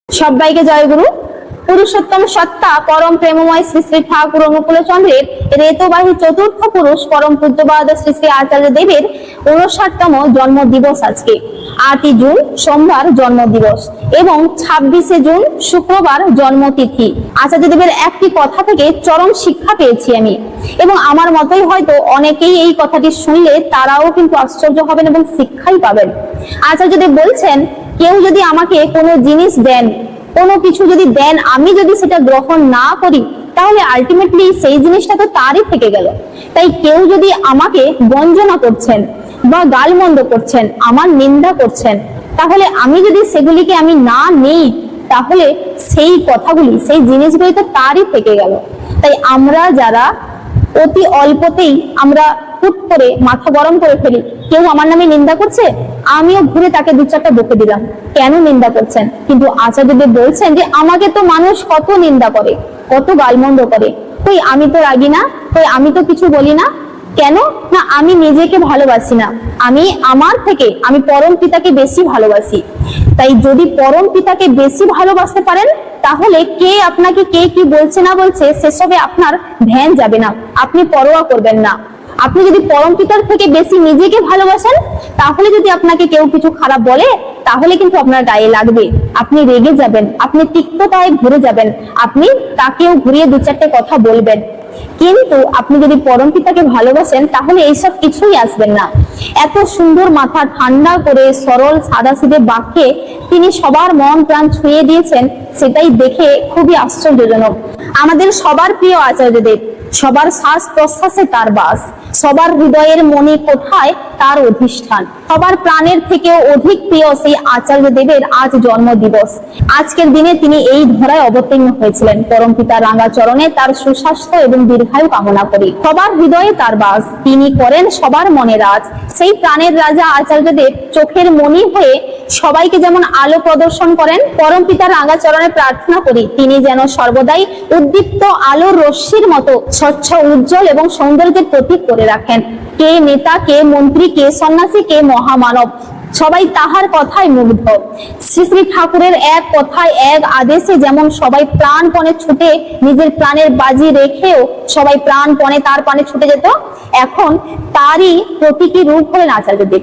সবাইকে জয়গুরু। পুরুষোত্তম সত্তা পরম প্রেমময় শ্রী শ্রী ঠাকুর অনুকূল চন্দ্রের রেতবাহী চতুর্থ পুরুষ পরম পূজ্যপাদ শ্রী শ্রী আচার্য দেবের 59তম জন্ম দিবস। আজকে 8 জুন সোমবার জন্ম দিবস এবং 26 জুন শুক্রবার জন্মতিথি। আচার্য দেবের একটি কথা থেকে চরম শিক্ষা পেয়েছি আমি, এবং আমার মতোই হয়তো অনেকেই এই কথাটি শুনলে তারাও কিন্তু আশ্চর্য হবেন এবং শিক্ষাই পাবেন। আচার্য দেব বলছেন, কেউ যদি আমাকে কোনো জিনিস দেন, কোনো কিছু যদি দেন, আমি যদি সেটা গ্রহণ না করি, তাহলে আলটিমেটলি সেই জিনিসটা তো তারই থেকে গেল। তাই কেউ যদি আমাকে গঞ্জনা করছেন বা গালমন্দ করছেন, আমার নিন্দা করছেন, তাহলে আমি যদি সেগুলিকে আমি না নেই, তাহলে সেই কথাগুলি, সেই জিনিসগুলি তো তারই থেকে গেল। তাই আমরা যারা অতি অল্পতেই আমরা হুট করে মাথা গরম করে ফেলি, কেউ আমার নামে নিন্দা করছে, আমিও ঘুরে তাকে দু চারটা বকে দিলাম, কেন নিন্দা করছেন? কিন্তু আচার্যদেব বলছেন যে আমাকে তো মানুষ কত নিন্দা করে, কত গালমন্দ করে, কই আমি তো রাগি না, কই আমি তো কিছু বলি না। কেন না? আমি নিজেকে ভালোবাসি না, আমি আমার থেকে আমি পরম পিতাকে বেশি ভালোবাসি। তাই যদি পরম পিতাকে বেশি ভালোবাসতে পারেন, তাহলে কে আপনাকে কে কি বলছে না বলছে সেসবে আপনার ধ্যান যাবে না, আপনি পরোয়া করবেন না। আপনি যদি পরম পিতার থেকে বেশি নিজেকে ভালোবাসেন, তাহলে যদি আপনাকে কেউ কিছু খারাপ বলে, তাহলে কিন্তু আপনার গায়ে লাগবে, আপনি রেগে যাবেন, আপনি তিক্ততায় ঘুরে যাবেন, আপনি তাকেও ঘুরিয়ে দু চারটে কথা বলবেন। কিন্তু আপনি যদি পরম পিতাকে ভালোবাসেন, তাহলে এইসব কিছুই আসবেন না। এত সুন্দর মাথা ঠান্ডা করে সরল সাদাসিধে বাক্যে তিনি সবার মন প্রাণ ছুঁয়ে দিয়েছেন, সেটাই দেখে খুবই আশ্চর্যজনক। আমাদের সবার প্রিয় আচার্যদেব, সবার শ্বাস প্রশ্বাসে তার বাস, সবার হৃদয়ের মনি কোঠায় তার অধিষ্ঠান, সবার প্রাণের থেকেও অধিক প্রিয় সেই আচার্য দেবের আজ জন্ম দিবস। আজকের দিনে তিনি এই ধরায় অবতীর্ণ হয়েছিলেন। পরম পিতার রাঙা চরণে তার সুস্বাস্থ্য এবং দীর্ঘায়ু কামনা করি। সবার হৃদয়ে তার বাস, তিনি করেন সবার মনে রাজ। সেই প্রাণের রাজা আচার্য দেব চোখের মনি হয়ে সবাইকে যেমন আলো প্রদর্শন করেন, পরম পিতার রাঙা চরণে প্রার্থনা করি তিনি যেন সর্বদাই উদ্দীপ্ত আলোর রশ্মির মতো স্বচ্ছ, উজ্জ্বল এবং সৌন্দর্যের প্রতীক করে রাখেন। কে নেতা, কে মন্ত্রী, কে সন্ন্যাসী, কে মহামানব, সবাই তাহার কথায় মুগ্ধ। শ্রী শ্রী ঠাকুরের এক কথায়, এক আদেশে যেমন সবাই প্রাণপণে ছুটে, নিজের প্রাণের বাজি রেখেও সবাই প্রাণপণে তার পানে ছুটে যেত, এখন তারই প্রতীকী রূপ হলেন আচার্যদেব।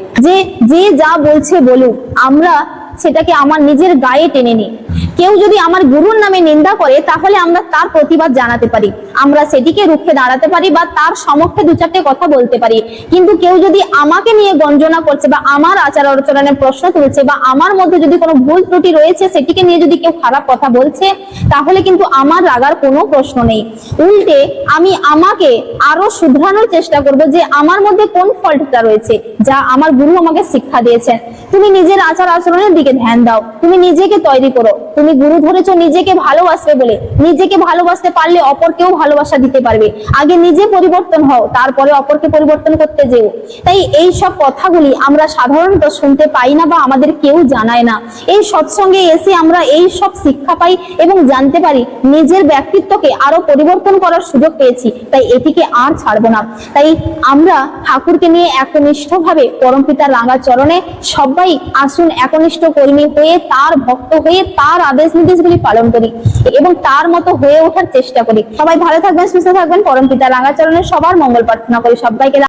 যে যা বলছে বলুক, আমরা সেটাকে আমার নিজের গায়ে টেনে নিই। কেউ যদি আমার গুরুর নামে নিন্দা করে, তাহলে আমরা তার প্রতিবাদ জানাতে পারি, আমরা সেটিকে রুখে দাঁড়াতে পারি বা তার সমক্ষে দু চারটে কথা বলতে পারি। কিন্তু কেউ যদি আমাকে নিয়ে গঞ্জনা করছে বা আমার আচার আচরণের প্রশ্ন তুলছে বা আমার মধ্যে যদি কোনো ভুল ত্রুটি রয়েছে সেটিকে নিয়ে যদি কেউ খারাপ কথা বলছে, তাহলে কিন্তু আমার রাগার কোনো প্রশ্ন নেই। উল্টে আমি আমাকে আরো শুধরানোর চেষ্টা করব যে আমার মধ্যে কোন ফল্টটা রয়েছে, যা আমার গুরু আমাকে শিক্ষা দিয়েছেন। তুমি নিজের আচার আচরণের দিকে ধ্যান দাও, তুমি নিজেকে তৈরি করো। তুমি গুরু ধরেছো নিজেকে ভালোবাসবে বলে, নিজেকে ভালোবাসতে পারলে অপরকেও ভালোবাসা দিতে পারবে। আগে নিজে পরিবর্তন হও, তারপরে অপরকে পরিবর্তন করতে যেও। তাই এই সব কথাগুলি আমরা সাধারণত শুনতে পাই না বা আমাদের কেউ জানায় না। এই সৎসঙ্গে এসে আমরা এই সব শিক্ষা পাই এবং জানতে পারি, নিজের ব্যক্তিত্বকে আরো পরিবর্তন করার সুযোগ পেয়েছি, তাই এটিকে আর ছাড়বো না। তাই আমরা ঠাকুরকে নিয়ে একনিষ্ঠভাবে পরম পিতার রাঙা চরণে সবাই আসুন একনিষ্ঠ কর্মী হয়ে, তার ভক্ত হয়ে, তার আদেশ নির্দেশগুলি পালন করি এবং তার মতো হয়ে ওঠার চেষ্টা করি। সবাই ভালো থাকবেন, সুস্থ থাকবেন, পরম পিতার রাঙা চরণে সবার মঙ্গল প্রার্থনা করি। সবাইকে